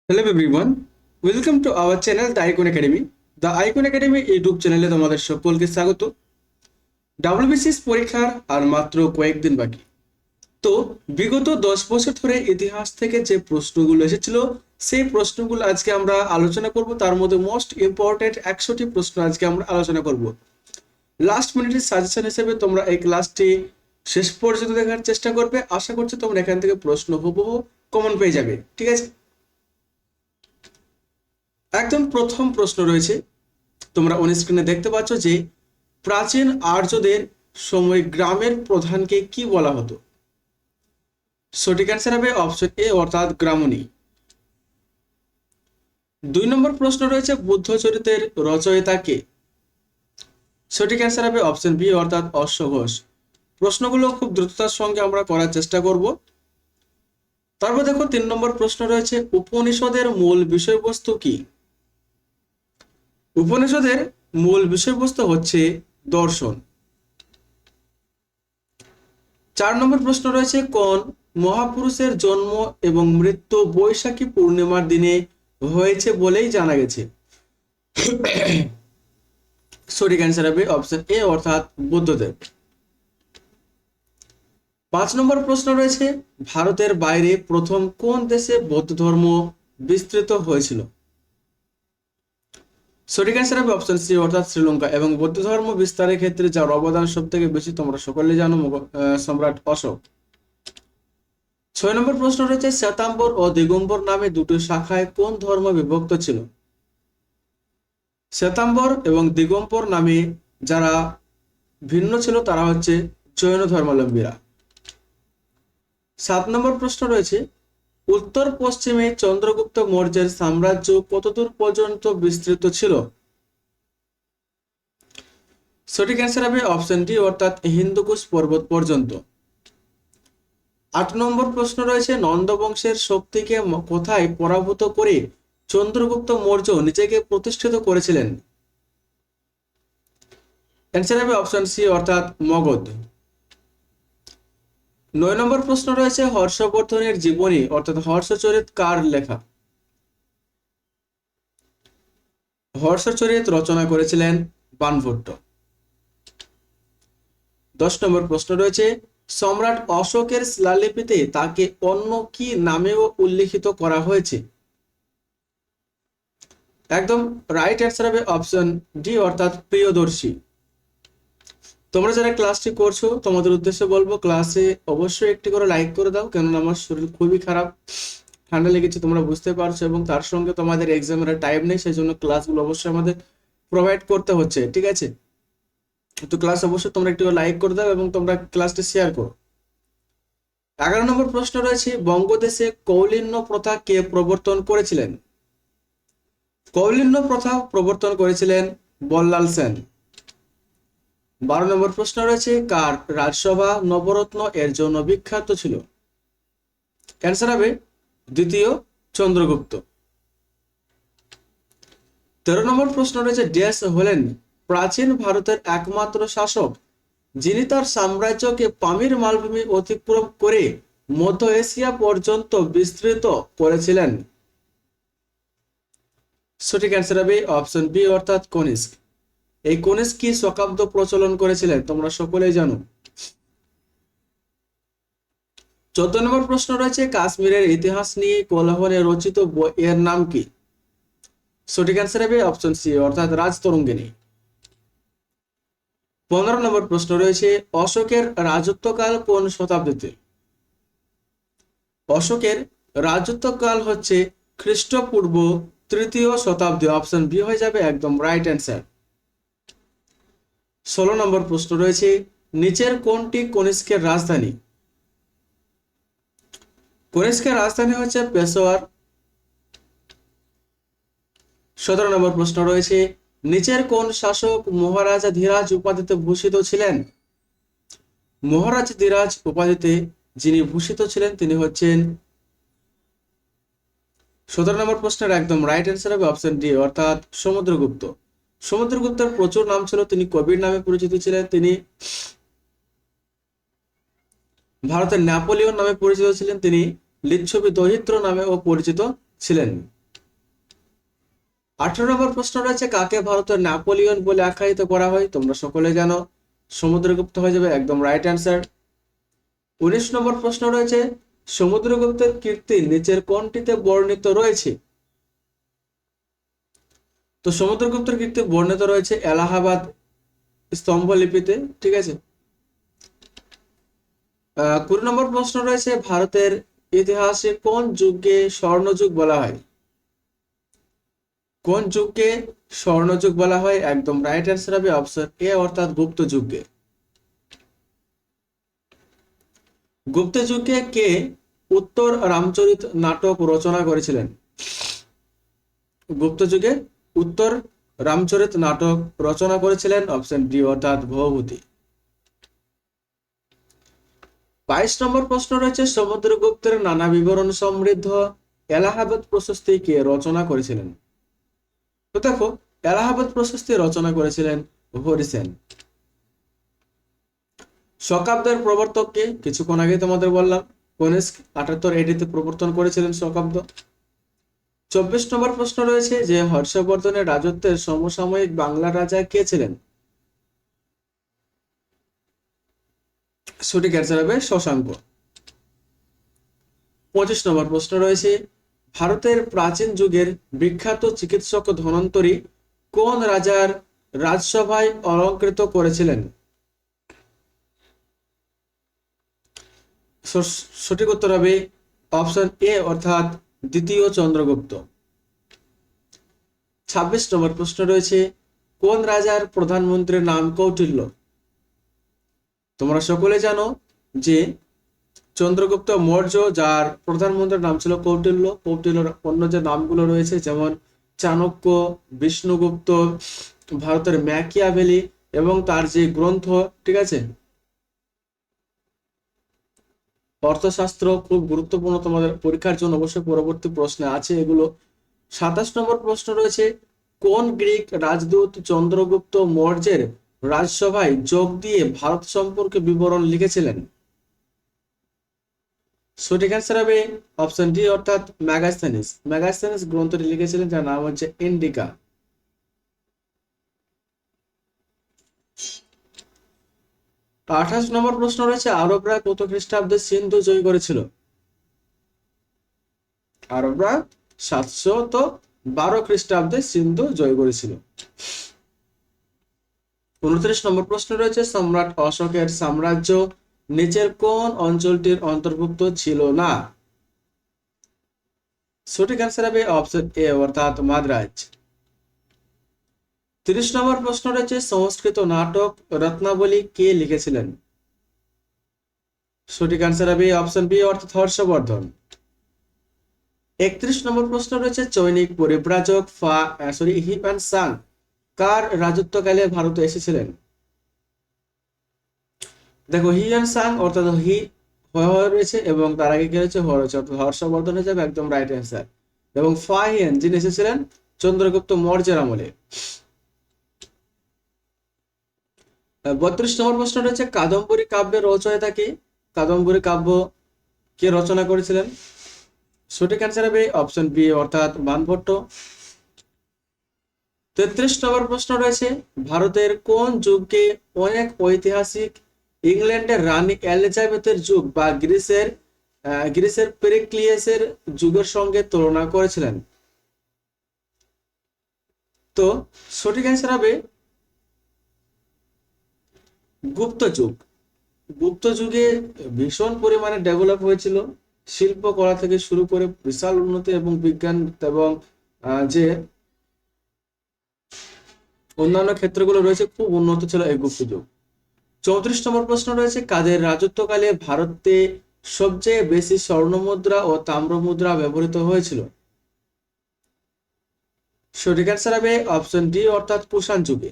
Hello everyone, welcome to our channel the icon academy. The icon academy YouTube চ্যানেলে তোমাদের সকলকে স্বাগত। WBCS পরীক্ষার আর মাত্র কয়েকদিন বাকি। তো বিগত 10 বছর ধরে ইতিহাস থেকে যে প্রশ্নগুলো এসেছিল সেই প্রশ্নগুলো আজকে আমরা আলোচনা করব। তার মধ্যে মোস্ট ইম্পর্টেন্ট 100টি প্রশ্ন আজকে আমরা আলোচনা করব। লাস্ট মিনিটের সাজেশন হিসেবে তোমরা এই ক্লাসটি শেষ পর্যন্ত দেখার চেষ্টা করবে। আশা করছি তোমরা এখান থেকে প্রশ্ন হুবহু কমন পেয়ে যাবে। ঠিক আছে, একদম প্রথম প্রশ্ন রয়েছে, তোমরা অন স্ক্রিনে দেখতে পাচ্ছ যে প্রাচীন আর্যদের সময় গ্রামের প্রধানকে কি বলা হতো। সঠিক অ্যান্সার হবে অপশন এ অর্থাৎ গ্রামণী। 2 নম্বর প্রশ্ন রয়েছে বুদ্ধ চরিতের রচয়িতা কে। সঠিক অ্যান্সার হবে অপশন বি অর্থাৎ অশ্ব ঘোষ। প্রশ্নগুলো খুব দ্রুততার সঙ্গে আমরা করার চেষ্টা করব। তারপর দেখো 3 নম্বর প্রশ্ন রয়েছে উপনিষদের মূল বিষয়বস্তু কি। উপনিষদের মূল বিষয়বস্তু হচ্ছে দর্শন। 4 নম্বর প্রশ্ন রয়েছে কোন মহাপুরুষের জন্ম এবং মৃত্যু বৈশাখী পূর্ণিমার দিনে হয়েছে বলেই জানা গেছে। সঠিক অ্যান্সার হবে অপশন এ অর্থাৎ বুদ্ধদেব। 5 নম্বর প্রশ্ন রয়েছে ভারতের বাইরে প্রথম কোন দেশে বৌদ্ধ ধর্ম বিস্তৃত হয়েছিল। সঠিক অ্যান্সার হবে অপশন সি অর্থাৎ শ্রীলঙ্কা। এবং বৌদ্ধ ধর্ম বিস্তারের ক্ষেত্রে যার অবদান সব থেকে বেশি তোমরা সকলে জানো, সম্রাট অশোক। 6 নম্বর প্রশ্ন রয়েছে শ্বেতাম্বর ও দিগম্বর নামে দুটো শাখায় কোন ধর্ম বিভক্ত ছিল। শ্বেতাম্বর এবং দিগম্বর নামে যারা ভিন্ন ছিল তারা হচ্ছে জৈন ধর্মাবলম্বীরা। 7 নম্বর প্রশ্ন রয়েছে উত্তর পশ্চিমে চন্দ্রগুপ্ত মৌর্যের সাম্রাজ্য কতদূর পর্যন্ত বিস্তৃত ছিল। সঠিক অ্যান্সার হবে অপশন ডি অর্থাৎ হিন্দুকুশ পর্বত পর্যন্ত। 8 নম্বর প্রশ্ন রয়েছে নন্দ বংশের শক্তিকে কোথায় পরাভূত করে চন্দ্রগুপ্ত মৌর্য নিজেকে প্রতিষ্ঠিত করেছিলেন। অ্যান্সার হবে অপশন সি অর্থাৎ মগধ। 9 নম্বর প্রশ্ন রয়েছে হর্ষবর্ধনের জীবনী অর্থাৎ হর্ষচরিত কার লেখা। হর্ষচরিত রচনা করেছিলেন বাণভট্ট। 10 নম্বর প্রশ্ন রয়েছে সম্রাট অশোকের শিলালিপিতে তাকে অন্য কি নামেও উল্লেখিত করা হয়েছে। একদম রাইট অ্যান্সার হবে অপশন ডি অর্থাৎ প্রিয়দর্শী। তোমরা যারা ক্লাসটি করছো তোমাদের উদ্দেশ্যে বলবো ক্লাসে অবশ্যই একটি করে লাইক করে দাও, কেননা আমার শরীর খুবই খারাপ, ঠান্ডা লেগেছে তোমরা বুঝতে পারছো, এবং তার সঙ্গে তোমাদের এক্সামের টাইম নেই, সেই জন্য ক্লাসগুলো অবশ্যই আমাদের প্রোভাইড করতে হচ্ছে। ঠিক আছে, তো ক্লাস অবশ্যই তোমরা একটু লাইক করে দাও এবং তোমরা ক্লাসটি শেয়ার করো। 11 নম্বর প্রশ্ন রয়েছে বঙ্গদেশে কৌলিন্য প্রথা কে প্রবর্তন করেছিলেন। কৌলিন্য প্রথা প্রবর্তন করেছিলেন বল্লাল সেন। 12 নম্বর প্রশ্ন রয়েছে কার রাজসভা নবরত্ন এর জন্য বিখ্যাত ছিল। অ্যান্সার হবে দ্বিতীয় চন্দ্রগুপ্ত। 13 নম্বর প্রশ্ন রয়েছে ড্যাশ হলেন প্রাচীন ভারতের একমাত্র শাসক যিনি তার সাম্রাজ্যকে পামির মালভূমি অতিক্রম করে মধ্য এশিয়া পর্যন্ত বিস্তৃত করেছিলেন। সঠিক অ্যান্সার হবে অপশন বি অর্থাৎ কনিষ্ক। এই কনিষ্ক কি শকাব্দ প্রচলন করেছিলেন তোমরা সকলেই জানো। 14 নম্বর প্রশ্ন রয়েছে কাশ্মীরের ইতিহাস নিয়ে কোলাহলে রচিত এর নাম কি। সঠিক অ্যান্সার হবে অপশন সি অর্থাৎ রাজতরঙ্গিনী। 15 নম্বর প্রশ্ন রয়েছে অশোকের রাজত্বকাল কোন শতাব্দীতে। অশোকের রাজত্বকাল হচ্ছে খ্রিস্টপূর্ব 3য় শতাব্দী। অপশন বি হয়ে যাবে একদম রাইট অ্যান্সার। 16 নম্বর প্রশ্ন রয়েছে নিচের কোনটি কনিষ্কের রাজধানী। কনিষ্কের রাজধানী হচ্ছে পেশোয়ার। 17 নম্বর প্রশ্ন রয়েছে নিচের কোন শাসক মহারাজা ধীরাজ উপাধিতে ভূষিত ছিলেন। মহারাজ ধীরাজ উপাধিতে যিনি ভূষিত ছিলেন তিনি হচ্ছেন 17 নম্বর প্রশ্নের একদম রাইট অ্যান্সার হবে অপশন ডি অর্থাৎ সমুদ্রগুপ্ত। সমুদ্রগুপ্তের প্রচুর নাম ছিল, তিনি কবির নামে পরিচিত ছিলেন, তিনি ভারতের নেপোলিয়ন নামে পরিচিত ছিলেন, তিনি লিচ্ছবি দহিত্র নামেও পরিচিত ছিলেন। 18 নম্বর প্রশ্ন রয়েছে, কাকে ভারতের নেপোলিয়ন বলে আখ্যায়িত করা হয়? তোমরা সকলে জানো, সমুদ্রগুপ্ত হয়ে যাবে একদম রাইট অ্যান্সার। 19 নম্বর প্রশ্ন রয়েছে, সমুদ্রগুপ্তের কীর্তি নিচের কোনটিতে বর্ণিত রয়েছে? তো সমুদ্রগুপ্তের কীর্তি বর্ণিত রয়েছে এলাহাবাদ স্তম্ভলিপিতে, ঠিক আছে। 20 নম্বর প্রশ্ন রয়েছে, ভারতের ইতিহাসে কোন যুগকে স্বর্ণযুগ বলা হয়? কোন যুগকে স্বর্ণযুগ বলা হয়? একদম রাইট অ্যান্সার হবে অপশন এ, অর্থাৎ গুপ্ত যুগকে। গুপ্ত যুগে কে উত্তর রামচরিত নাটক রচনা করেছিলেন? গুপ্ত যুগে উত্তর রামচরিত নাটক রচনা করেছিলেন অপশন ডি, অর্থাৎ ভবভূতি। 22 নম্বর প্রশ্ন রয়েছে, সমুদ্রগুপ্তের নানা বিবরণ সমৃদ্ধ এলাহাবাদ প্রশস্তি কে রচনা করেছিলেন? তো দেখো, এলাহাবাদ প্রশস্তি রচনা করেছিলেন হরিসেন। শকাব্দের প্রবর্তককে কিছুক্ষণ আগে তোমাদের বললাম, কনিষ্ক 78 এডিতে প্রবর্তন করেছিলেন শকাব্দ। 24 নম্বর প্রশ্ন রয়েছে, যে হর্ষবর্ধনের রাজত্বের সমসাময়িক বাংলার রাজা কে ছিলেন? সঠিক অ্যান্সার হবে শশাঙ্ক। 25 নম্বর প্রশ্ন রয়েছে, ভারতের প্রাচীন যুগের বিখ্যাত চিকিৎসক ধন্বন্তরী কোন রাজার রাজসভায় অলঙ্কৃত করেছিলেন? সঠিক উত্তর হবে অপশন এ, অর্থাৎ দ্বিতীয় চন্দ্রগুপ্ত। 26 নম্বর প্রশ্ন রয়েছে, কোন রাজার প্রধানমন্ত্রীর নাম কৌটিল্য? তোমরা সকলে জানো যে চন্দ্রগুপ্ত মৌর্য, যার প্রধানমন্ত্রীর নাম ছিল কৌটিল্য। কৌটিল্যর অন্য যে নামগুলো রয়েছে, যেমন চাণক্য, বিষ্ণুগুপ্ত, ভারতের ম্যাকিয়াভেলি এবং তার যে গ্রন্থ, ঠিক আছে, অর্থশাস্ত্র, খুব গুরুত্বপূর্ণ, তোমাদের পরীক্ষার জন্য অবশ্যই পরবর্তী প্রশ্নে আছে এগুলো। 27 নম্বর প্রশ্ন রয়েছে, কোন গ্রিক রাজদূত চন্দ্রগুপ্ত মৌর্যের রাজসভায় যোগ দিয়ে ভারত সম্পর্কে বিবরণ লিখেছিলেন? সঠিক অ্যান্সার হবে অপশন ডি, অর্থাৎ ম্যাগাস্থানিস। ম্যাগাস্থানিস গ্রন্থটি লিখেছিলেন, যার নাম হচ্ছে ইন্ডিকা। 28 নম্বর প্রশ্ন রয়েছে, আরবরা কত খ্রিস্টাব্দে সিন্ধু জয় করেছিল? আরবরা 712 খ্রিস্টাব্দে সিন্ধু জয় করেছিল। 29 নম্বর প্রশ্ন রয়েছে, সম্রাট অশোকের সাম্রাজ্য নিচের কোন অঞ্চলটির অন্তর্ভুক্ত ছিল না? সঠিক অ্যান্সার হবে অপশন এ, অর্থাৎ মাদ্রাজ। 30 নম্বর প্রশ্ন রয়েছে, সংস্কৃত নাটক রত্নাবলী কে লিখেছিলেন? সঠিক অ্যান্সার হবে অপশন বি, অর্থাৎ হর্ষবর্ধন। 31 নম্বর প্রশ্ন রয়েছে, চৈনিক পরিব্রাজক হিউয়েন সাং কার রাজত্বকালে ভারতে এসেছিলেন? দেখো, হিউয়েন সাং অর্থাৎ রয়েছে এবং তার আগে কি হয়েছে, হর্ষবর্ধন হয়ে যাবে একদম রাইট অ্যান্সার। এবং ফাহিয়েন, যিনি এসেছিলেন চন্দ্রগুপ্ত মৌর্যের আমলে। 32 নম্বর প্রশ্ন রয়েছে, কাদম্বরী কাব্যের রচয়িতা কে? কাদম্বরী কাব্য কে রচনা করেছিলেন? সঠিক অ্যান্সার হবে অপশন বি, অর্থাৎ বাণভট্ট। 33 নম্বর প্রশ্ন রয়েছে, ভারতের কোন যুগকে অনেক ঐতিহাসিক ইংল্যান্ডের রানী এলিজাবেথের যুগ বা গ্রিসের পেরিক্লিয়াসের যুগের সঙ্গে তুলনা করেছিলেন? তো সঠিক অ্যান্সার হবে গুপ্ত যুগ। গুপ্ত যুগে ভীষণ পরিমাণে ডেভেলপ হয়েছিল, শিল্পকলা থেকে শুরু করে বিশাল উন্নতি এবং বিজ্ঞান এবং যে অন্যান্য ক্ষেত্রগুলো রয়েছে, খুব উন্নত ছিল এই গুপ্ত যুগ। 34 নম্বর প্রশ্ন রয়েছে, কাদের রাজত্বকালে ভারতে সবচেয়ে বেশি স্বর্ণমুদ্রা ও তাম্রমুদ্রা ব্যবহৃত হয়েছিল? সঠিক অ্যান্সার হবে অপশন ডি, অর্থাৎ কুষাণ যুগে।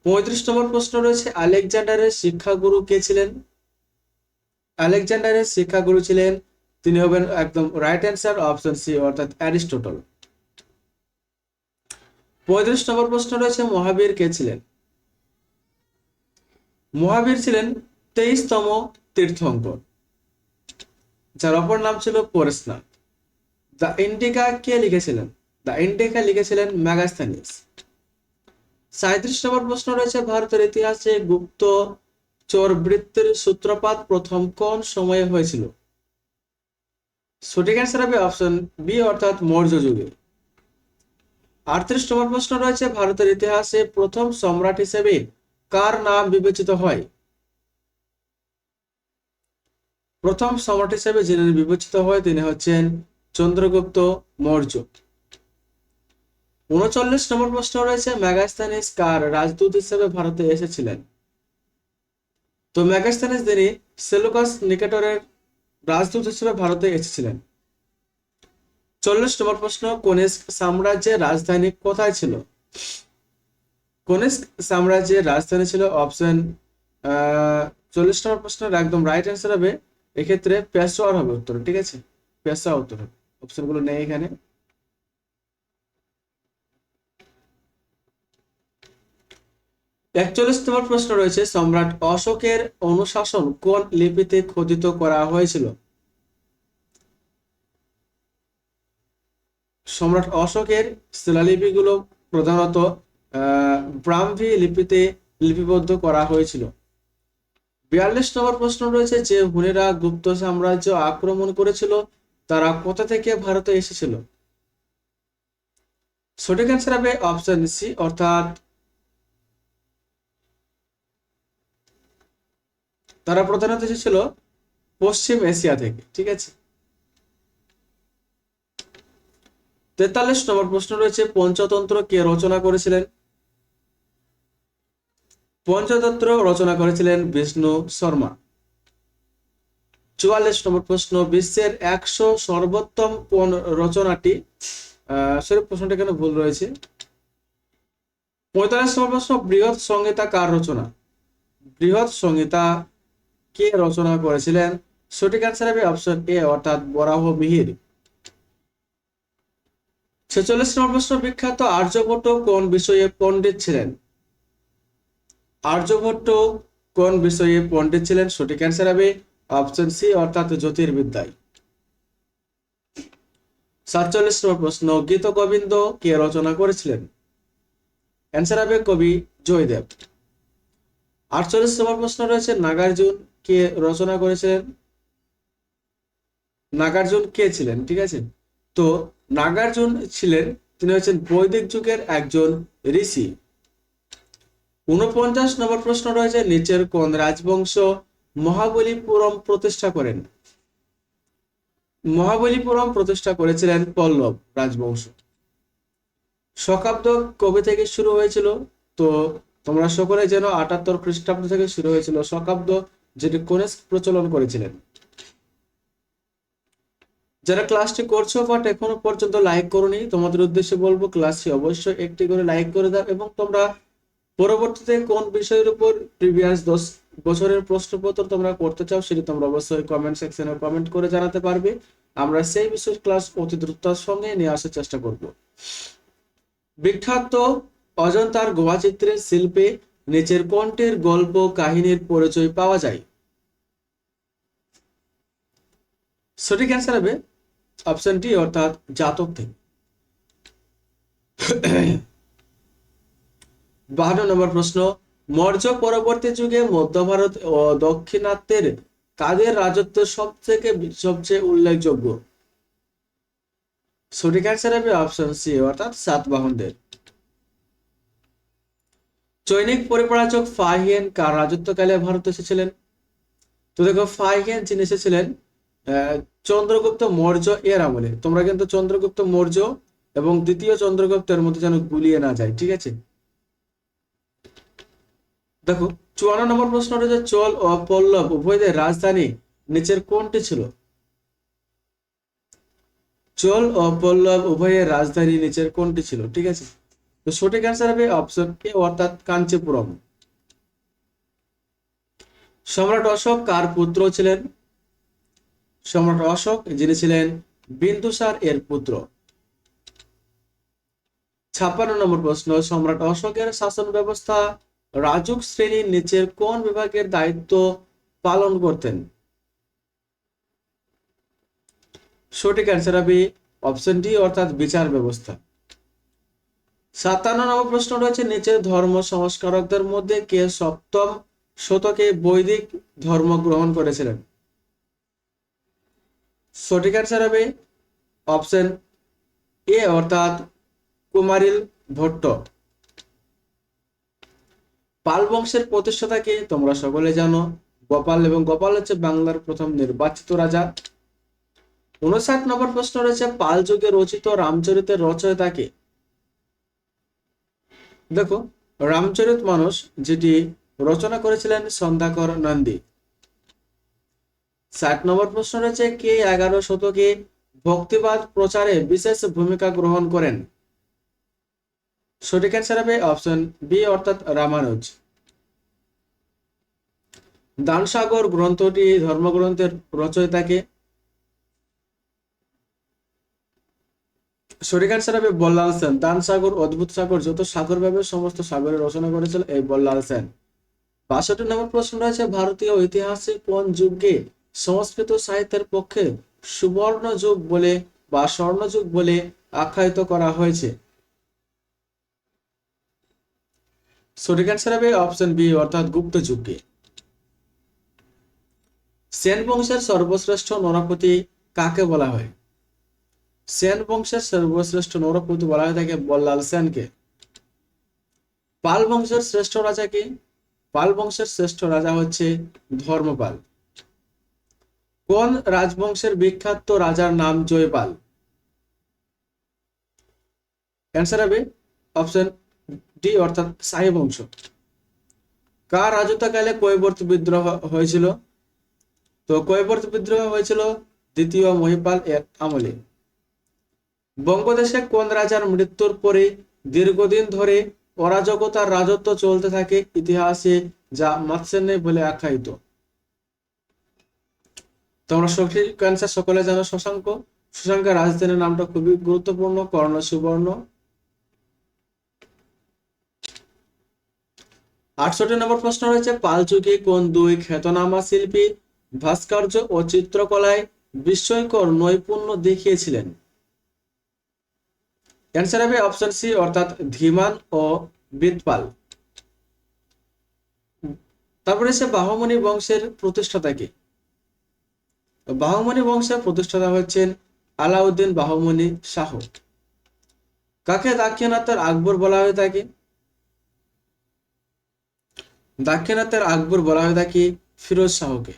35 নম্বর প্রশ্ন রয়েছে, আলেকজান্ডারের শিক্ষাগুরু কে ছিলেন? আলেকজান্ডারের শিক্ষাগুরু ছিলেন, তিনি হবেন একদম রাইট অ্যান্সার অপশন সি, অর্থাৎ অ্যারিস্টটল। 35 নম্বর প্রশ্ন রয়েছে, মহাবীর কে ছিলেন? মহাবীর ছিলেন 23তম তীর্থঙ্কর, যার অপর নাম ছিল পরেশনাথ। দ্য ইন্ডিকা কে লিখেছিলেন? দ্য ইন্ডিকা লিখেছিলেন মেগাস্থানিস। 37 নম্বর প্রশ্ন রয়েছে, ভারতের ইতিহাসে গুপ্ত চোর বৃত্তির সূত্রপাত প্রথম কোন সময়ে হয়েছিল? সঠিক অ্যান্সার হবে অপশন বি অর্থাৎ মৌর্য যুগে। 38 নম্বর প্রশ্ন রয়েছে, ভারতের ইতিহাসে প্রথম সম্রাট হিসেবে কার নাম বিবেচিত হয়? প্রথম সম্রাট হিসেবে যিনি বিবেচিত হয় তিনি হচ্ছেন চন্দ্রগুপ্ত মৌর্য। 39 নম্বর প্রশ্ন রয়েছে, মেগাস্থানিস কার রাজদূত হিসেবে ভারতে এসেছিলেন? তো মেগাস্থানিস তিনি সেলুকাস নিকেটরের রাজদূত হিসেবে ভারতে এসেছিলেন। 40 নম্বর প্রশ্ন, কনিষ্ক সাম্রাজ্যের রাজধানী কোথায় ছিল? কনিষ্ক সাম্রাজ্যের রাজধানী ছিল অপশন 40 নম্বর প্রশ্নের একদম রাইট অ্যান্সার হবে এক্ষেত্রে পেশোয়ার হবে উত্তর। ঠিক আছে, পেশোয়ার উত্তর হবে, অপশনগুলো নেই এখানে। 41 নম্বর প্রশ্ন রয়েছে, সম্রাট অশোকের অনুশাসন কোন লিপিতে খোদিত করা হয়েছিল? সম্রাট অশোকের শিলালিপিগুলো প্রধানত ব্রাহ্মী লিপিতে লিপিবদ্ধ করা হয়েছিল। 42 নম্বর প্রশ্ন রয়েছে, যে হুনেরা গুপ্ত সাম্রাজ্য আক্রমণ করেছিল তারা কোথা থেকে ভারতে এসেছিল? সঠিক অ্যান্সার হবে অপশন সি অর্থাৎ তারা প্রধানত এসেছিল পশ্চিম এশিয়া থেকে। ঠিক আছে। 43 নম্বর প্রশ্ন রয়েছে, পঞ্চতন্ত্র কে রচনা করেছিলেন? পঞ্চতন্ত্র রচনা করেছিলেন বিষ্ণু শর্মা। 44 নম্বর প্রশ্ন, বিশ্বের 100 সর্বোত্তম কোন রচনাটি? সরি, প্রশ্নটা কেন ভুল রয়েছে। 45 নম্বর প্রশ্ন, বৃহৎ সংহিতা কার রচনা? বৃহৎ সংহিতা কে রচনা করেছিলেন? সঠিক অ্যান্সার হবে অপশন এ অর্থাৎ বরাহ মিহির। 46 নম্বর প্রশ্ন, বিখ্যাত আর্যভট্ট কোন বিষয়ে পণ্ডিত ছিলেন? আর্যভট্ট কোন বিষয়ে পণ্ডিত ছিলেন? সঠিক অ্যান্সার হবে অপশন সি অর্থাৎ জ্যোতির্বিদ্যায়। 47 নম্বর প্রশ্ন, গীত গোবিন্দ কে রচনা করেছিলেন? অ্যান্সার হবে কবি জয়দেব। 48 নম্বর প্রশ্ন রয়েছে, নাগার্জুন কে রচনা করেছিলেন? নাগার্জুন কে ছিলেন? ঠিক আছে, তো নাগার্জুন ছিলেন, তিনি হচ্ছেন বৈদিক যুগের একজন ঋষি। 49 নম্বর প্রশ্ন রয়েছে, নিচের কোন রাজবংশ মহাবলীপুরম প্রতিষ্ঠা করেন? মহাবলীপুরম প্রতিষ্ঠা করেছিলেন পল্লব রাজবংশ। শকাব্দ কবে থেকে শুরু হয়েছিল? তো তোমরা সকলে যেন 78 খ্রিস্টাব্দ থেকে শুরু হয়েছিল শকাব্দ, যেটি কনিষ্ক প্রচলন করেছিলেন। যারা ক্লাসটি করছো বাট এখনো পর্যন্ত লাইক করোনি, তোমাদের উদ্দেশ্যে বলবো ক্লাসটি অবশ্যই একটি করে লাইক করে দাও, এবং তোমরা পরবর্তীতে কোন বিষয়ের উপর প্রিভিয়াস 10 বছরের প্রশ্নপত্র তোমরা করতে চাও সেটি তোমরা অবশ্যই কমেন্ট সেকশনে কমেন্ট করে জানাতে পারবে। আমরা সেই বিষয়ের ক্লাস অতি দ্রুততার সঙ্গে নিয়ে আসার চেষ্টা করব। বিখ্যাত অজন্তার গুহা চিত্রের শিল্পে নিচের কোনটির গল্প কাহিনীর পরিচয় পাওয়া যায়? সঠিক অ্যান্সার হবে অপশন ডি অর্থাৎ জাতক থেকে। 52 নম্বর প্রশ্ন, মৌর্য পরবর্তী যুগে মধ্য ভারত ও দক্ষিণাত্যের কাদের রাজত্ব সবচেয়ে উল্লেখযোগ্য? সঠিক অ্যান্সার হবে অপশন সি অর্থাৎ সাতবাহনদের। চৈনিক পরিব্রাজক ফাহিয়েন কার রাজত্বকালে ভারতে এসেছিলেন? তো দেখো, ফাহিয়েন যিনি এসেছিলেন চন্দ্রগুপ্ত মৌর্য এর আমলে। তোমরা কিন্তু চন্দ্রগুপ্ত মৌর্য এবং দ্বিতীয় চন্দ্রগুপ্তের মধ্যে যেন গুলিয়ে না যায়। ঠিক আছে, দেখো 54 নম্বর প্রশ্ন রয়েছে, চোল ও পল্লব উভয়দের রাজধানী নিচের কোনটি ছিল? চোল ও পল্লব উভয়ের রাজধানী নিচের কোনটি ছিল? ঠিক আছে, তো সঠিক অ্যান্সার হবে অপশন এ অর্থাৎ কাঞ্চীপুরম। সম্রাট অশোক কার পুত্র ছিলেন? সম্রাট অশোক যিনি ছিলেন বিন্দুসার এর পুত্র। 56 নম্বর প্রশ্ন, সম্রাট অশোকের শাসন ব্যবস্থা রাজুক শ্রেণীর নিচের কোন বিভাগের দায়িত্ব পালন করতেন? সঠিক অ্যান্সার হবে অপশন ডি অর্থাৎ বিচার ব্যবস্থা। 57 নম্বর প্রশ্ন রয়েছে, নিচের ধর্ম সংস্কারকদের মধ্যে কে সপ্তম শতকে বৈদিক ধর্ম গ্রহণ করেছিলেন? সঠিক অ্যান্সার হবে অপশন এ অর্থাৎ কুমারিল ভট্ট। পাল বংশের প্রতিষ্ঠাতাকে তোমরা সকলে জানো, গোপাল, এবং গোপাল হচ্ছে বাংলার প্রথম নির্বাচিত রাজা। 59 নম্বর প্রশ্ন রয়েছে, পাল যুগে রচিত রামচরিতের রচয়িতাকে? দেখো, রামচরিত মানস যেটি রচনা করেছিলেন সন্ধ্যাকর নন্দী। 60 নম্বর প্রশ্ন রয়েছে, কে 11 শতকে ভক্তিবাদ প্রচারে বিশেষ ভূমিকা গ্রহণ করেন? সঠিক অ্যান্সার হবে অপশন বি অর্থাৎ রামানুজ। দানসাগর গ্রন্থটি ধর্মগ্রন্থের রচয়িতাকে? সঠিক অ্যান্সার হবে বল্লাল সেন। দানসাগর, অদ্ভুত সাগর, যত সাগর ভাবে সমস্ত সাগরের রচনা করেছিল এই বল্লাল সেন। 62 নম্বর প্রশ্ন রয়েছে, ভারতীয় ইতিহাসে কোন যুগকে সংস্কৃত সাহিত্যের পক্ষে সুবর্ণ যুগ বলে বা স্বর্ণযুগ বলে আখ্যায়িত করা হয়েছে? সঠিক অ্যান্সার হবে অপশন বি অর্থাৎ গুপ্ত যুগকে। সেন বংশের সর্বশ্রেষ্ঠ নরপতি কাকে বলা হয়? সেন বংশের সর্বশ্রেষ্ঠ নরপতি বলা হয় থাকে বল্লাল সেনকে। পাল বংশের শ্রেষ্ঠ রাজা কে? পাল বংশের শ্রেষ্ঠ রাজা হচ্ছে ধর্মপাল। কোন রাজবংশের বিখ্যাত রাজার নাম জয়পাল? অ্যান্সার হবে অপশন ডি অর্থাৎ শাহী বংশ। কার রাজত্বকালে কৈবর্ত বিদ্রোহ হয়েছিল? তো কৈবর্ত বিদ্রোহ হয়েছিল দ্বিতীয় মহিপাল এর আমলে। বঙ্গদেশে কোন রাজার মৃত্যুর পরে দীর্ঘদিন ধরে অরাজকতার রাজত্ব চলতে থাকে ইতিহাসে, যা মাৎসেন্নে বলে আখ্যায়িত? তোমরা সঠিক অ্যান্সার সকলে জানো শশাঙ্ক। শশাঙ্কের রাজধানীর নামটা খুবই গুরুত্বপূর্ণ, কর্ণ সুবর্ণ। 68 নম্বর প্রশ্ন রয়েছে, পাল যুগে কোন দুই খ্যাতনামা শিল্পী ভাস্কর্য ও চিত্রকলায় বিস্ময়কর নৈপুণ্য দেখিয়েছিলেন? অ্যান্সার হবে অপশন সি অর্থাৎ ধীমান ও বৃতপাল। তারপরে এসে বাহমনি বংশের প্রতিষ্ঠাতা কে? বাহমনি বংশের প্রতিষ্ঠাতা হচ্ছেন আলাউদ্দিন বাহমনি শাহ। কাকে দাক্ষিণাত্যের আকবর বলা হয়ে থাকে? দাক্ষিণাত্যের আকবর বলা হয়ে থাকে ফিরোজ শাহকে।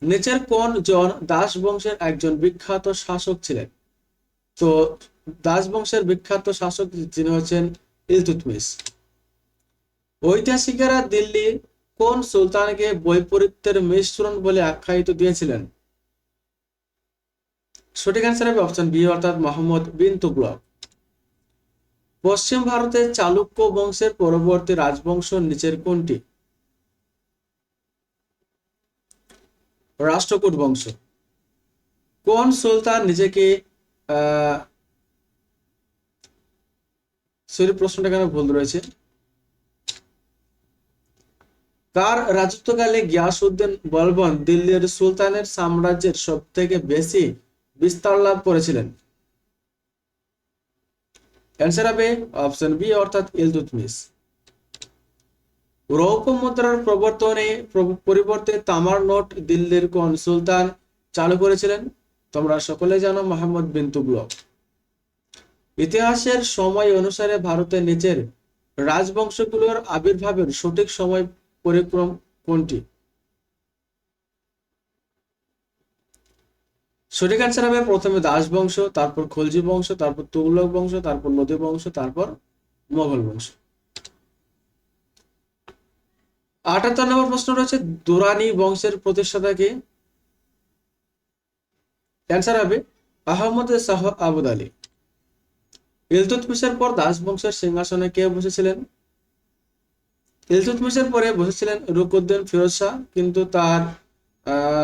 নিচের কোন জন দাস বংশের একজন বিখ্যাত শাসক ছিলেন? তো দাস বংশের বিখ্যাত শাসক যিনি হচ্ছেন ইলতুৎমিশ। ঐতিহাসিকেরা দিল্লির কোন সুলতানকে বৈপরীত্যের মিশ্রণ বলে আখ্যায়িত দিয়েছিলেন? সঠিক অ্যান্সার হবে অপশন বি অর্থাৎ মোহাম্মদ বিন তুগলক। পশ্চিম ভারতের চালুক্য বংশের পরবর্তী রাজবংশ নিচের কোনটি? রাষ্ট্রকূট বংশ। কোন সুলতান নিজেকে প্রশ্নটা কেন ভুল রয়েছে? কার রাজত্বকালে গিয়াসউদ্দিন বলবন দিল্লির সুলতানের সাম্রাজ্যের সব থেকে বেশি বিস্তার লাভ করেছিলেন? অ্যান্সার হবে অপশন বি অর্থাৎ ইলতুৎমিশ। রৌপ্য মুদ্রার প্রবর্তনে পরিবর্তে তামার নোট দিল্লির কোন সুলতান চালু করেছিলেন? তোমরা সকলে জানো মোহাম্মদ বিন তুগলক। ইতিহাসের সময় অনুসারে ভারতের নিচের রাজবংশগুলোর আবির্ভাবের সঠিক সময় পরিক্রম কোনটি? সঠিক অ্যান্সার হবে প্রথমে দাস বংশ, তারপর খলজি বংশ, তারপর তুগলক বংশ, তারপর লোধি বংশ, তারপর মোগল বংশ। 78 নম্বর প্রশ্ন রয়েছে, দুরানি বংশের প্রতিষ্ঠাতা কে? অ্যান্সার হবে আহমদ শাহ আবুদ আলী। ইলতুৎমিশের পর দাস বংশের সিংহাসনে কে বসেছিলেন? ইলতুৎমিশের পরে বসেছিলেন রুকউদ্দিন ফিরোজ শাহ, কিন্তু তার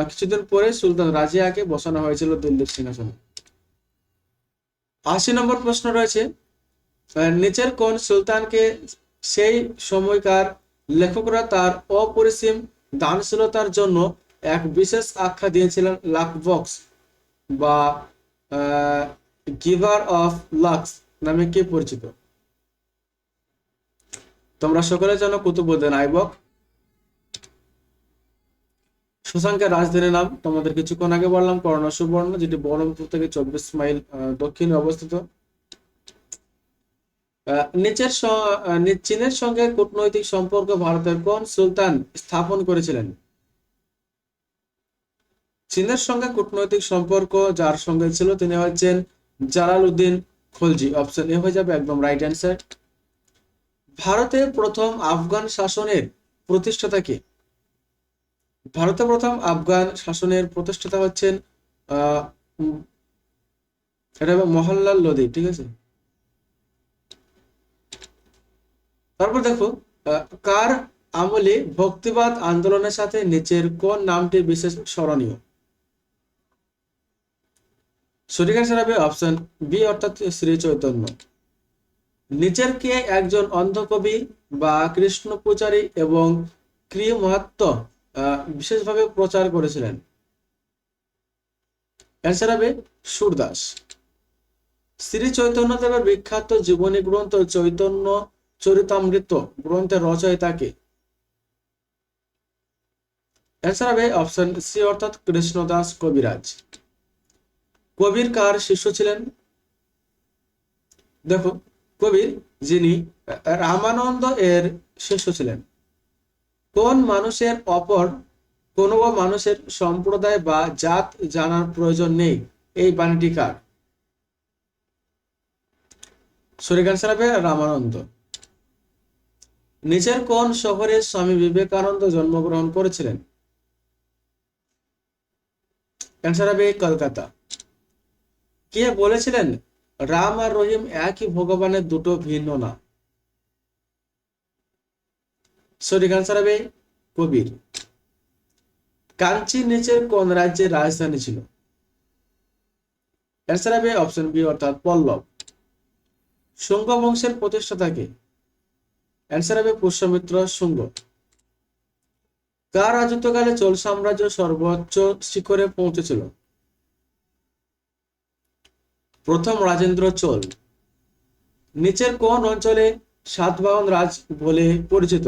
কিছুদিন পরে সুলতান রাজিয়াকে বসানো হয়েছিল দিল্লির সিংহাসনে। 80 নম্বর প্রশ্ন রয়েছে, নিচের কোন সুলতানকে সেই সময়কার লেখকরা তার অপরিসীম দানশীলতার জন্য এক বিশেষ আখ্যা দিয়েছিলেন লাকবক্স বা গিভার অফ লাক্স নামে কে পরিচিত? তোমরা সকলে জানো কুতুবউদ্দিন আইবক। শশাঙ্কের রাজধানীর নাম তোমাদের কিছুক্ষণ আগে বললাম কর্ণ সুবর্ণ, যেটি বহরমপুর থেকে 24 মাইল দক্ষিণে অবস্থিত। চীনের সঙ্গে কূটনৈতিক সম্পর্ক ভারতের কোন সুলতান স্থাপন করেছিলেন? চীনের সঙ্গে কূটনৈতিক সম্পর্ক যার সঙ্গে ছিল তিনি হচ্ছেন জালালউদ্দিন খলজি। অপশন এ হয়ে যাবে একদম রাইট অ্যান্সার। ভারতের প্রথম আফগান শাসনের প্রতিষ্ঠাতা কে? ভারতের প্রথম আফগান শাসনের প্রতিষ্ঠাতা হচ্ছেন এটা হবে মহনলাল লোদি। ঠিক আছে, তারপর দেখো কার আমলে ভক্তিবাদ আন্দোলনের সাথে নিচের কোন নামটি বিশেষ স্মরণীয়? সঠিক অ্যান্সার হবে অপশন বি অর্থাৎ শ্রী চৈতন্য। নিচের কে একজন অন্ধকবি বা কৃষ্ণ পূজারী এবং ক্রিয় মাহাত্ম বিশেষভাবে প্রচার করেছিলেন? অ্যান্সার হবে সুরদাস। শ্রী চৈতন্যদেবের বিখ্যাত জীবনী গ্রন্থ চৈতন্য চরিতামৃত গ্রন্থের রচয়িতা কে? অ্যান্সার হবে অপশন সি অর্থাৎ কৃষ্ণদাস কবিরাজ। কবির কার শিষ্য ছিলেন? দেখো, কবির যিনি রামানন্দ এর শিষ্য ছিলেন। কোন মানুষের অপর কোনো মানুষের সম্প্রদায় বা জাত জানার প্রয়োজন নেই, এই বাণীটি কার? সঠিক অ্যান্সার হবে রামানন্দ। নিচের কোন শহরে স্বামী বিবেকানন্দ জন্মগ্রহণ করেছিলেন? অ্যান্সার হবে কলকাতা। কে বলেছিলেন রাম আর রহিম একই ভগবানের দুটো ভিন্ন না? সঠিক অ্যান্সার হবে কবির। কাঞ্চি নিচের কোন রাজ্যের রাজধানী ছিল? অ্যান্সার হবে অপশন বি অর্থাৎ পল্লব। শুঙ্গ বংশের প্রতিষ্ঠাতা কে? অ্যান্সার হবে পুষ্যমিত্র শুঙ্গ। কার রাজত্বকালে চোল সাম্রাজ্য সর্বোচ্চ শিখরে পৌঁছেছিল? প্রথম রাজেন্দ্র চোল। নিচের কোন অঞ্চলে সাতবাহন রাজ বলে পরিচিত?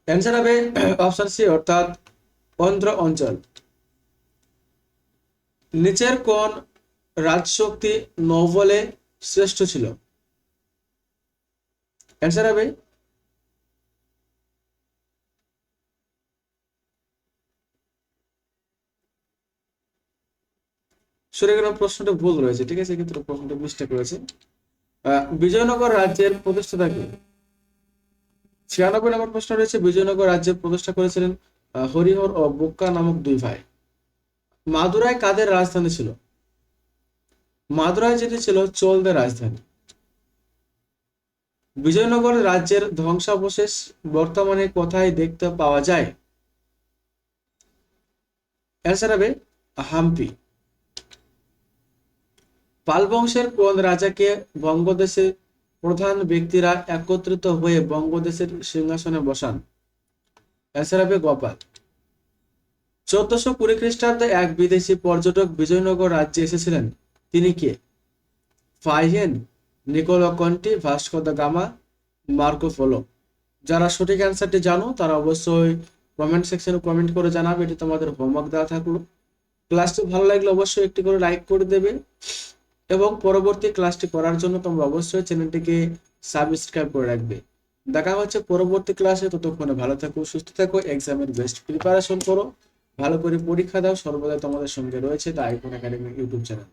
অ্যান্সার হবে অপশন সি অর্থাৎ অন্ধ্র অঞ্চল। নিচের কোন রাজশক্তি নৌবলে শ্রেষ্ঠ ছিল? অ্যান্সার হবে প্রশ্নটা ভুল রয়েছে। ঠিক আছে, কিন্তু প্রশ্নটা মিস্টেক রয়েছে। বিজয়নগর রাজ্যের প্রতিষ্ঠাতা কে? 96 নম্বর প্রশ্ন রয়েছে। বিজয়নগর রাজ্যের প্রতিষ্ঠা করেছিলেন হরিহর ও বুক্কা নামক দুই ভাই। মাদুরাই কাদের রাজধানী ছিল? মাদুরাই যেটি ছিল চোলদের রাজধানী। বিজয়নগর রাজ্যের ধ্বংসাবশেষ বর্তমানে কোথায় দেখতে পাওয়া যায়? অ্যান্সার হবে হাম্পি। পাল বংশের কোন রাজাকে বঙ্গদেশের প্রধান ব্যক্তিরা একত্রিত হয়ে বঙ্গদেশের সিংহাসনে বসান? অ্যান্সার হবে গোপাল। 1420 খ্রিস্টাব্দে এক বিদেশি পর্যটক বিজয়নগর রাজ্যে এসেছিলেন, তিনি কে? Fa Hien, Niccolo Conti, Vasco da Gama, Marco Polo. যারা সঠিক অ্যান্সারটি জানো তারা অবশ্যই কমেন্ট সেকশনে কমেন্ট করে জানাবে। এটি তোমাদের হোমওয়ার্ক দেওয়া থাকলো। ক্লাসটি ভালো লাগলে অবশ্যই একটি করে লাইক করে দেবে এবং পরবর্তী ক্লাসটি করার জন্য তোমরা অবশ্যই চ্যানেলটিকে সাবস্ক্রাইব করে রাখবে। দেখা হচ্ছে পরবর্তী ক্লাসে। ততক্ষণে ভালো থাকো, সুস্থ থাকো, এক্সামের বেস্ট প্রিপারেশন করো, ভালো করে পরীক্ষা দাও। সর্বদা তোমাদের সঙ্গে রয়েছে the icon academy YouTube channel.